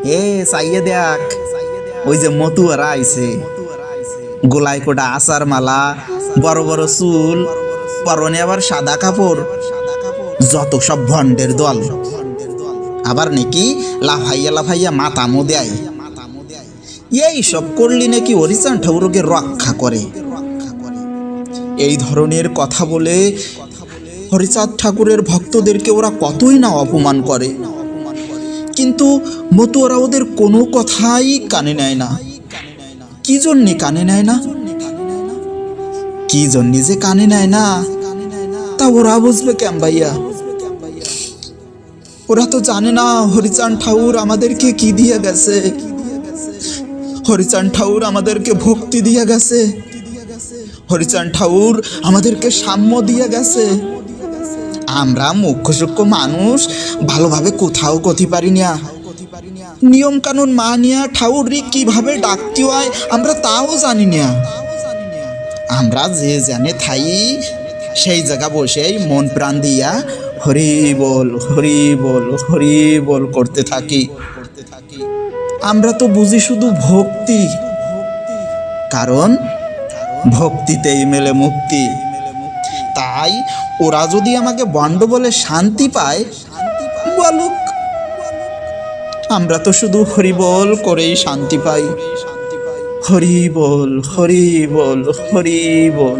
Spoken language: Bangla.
এ চাইয়ে দেখ, ওই যে মতুয়ারা আইছে, গোলায় কোটা আচার মালা, বড় বড় চুল, পরনে আবার সাদা কাপড়, যত সব ভণ্ডের দল। আবার নাকি লাফাইয়া লাফাইয়া মাতামো দেয়। এই সব করলি নাকি হরিচাঁদ ঠাকুরকে রক্ষা করে। এই ধরনের কথা বলে হরিচাঁদ ঠাকুরের ভক্তদেরকে ওরা কতই না অপমান করে, কিন্তু মতুয়ারা ওদের কোনো কথাই কানে নেয় না। কি জন্যে কানে নেয় না, কি জন্যে যে কানে নেয় না তা ওরা বুঝবে কেম ভাইয়া? ওরা তো জানে না হরিচাঁদ ঠাকুর আমাদেরকে কি দিয়ে গেছে। হরিচাঁদ ঠাকুর আমাদেরকে ভক্তি দিয়ে গেছে, হরিচাঁদ ঠাকুর আমাদেরকে সাম্য দিয়ে গেছে। আমরা মুখ্য সূক্ষ্ম মানুষ ভালোভাবে কোথাও কথি পারি না। নিয়ম কানুন মানিয়া ঠাকুরই কিভাবে ডাকতে হয় আমরা তাও জানি না। আমরা যে জানে থাই সেই জায়গা বসেই মন প্রাণ দিয়া হরি বল হরি বল হরি বল করতে থাকি। আমরা তো বুঝি শুধু ভক্তি, কারণ ভক্তিতেই মেলে মুক্তি। তাই ওরা যদি আমাকে বন্ড বলে শান্তি পায় বলুক, আমরা তো শুধু হরি বল করেই শান্তি পাই। হরি বল হরি বল হরি বল।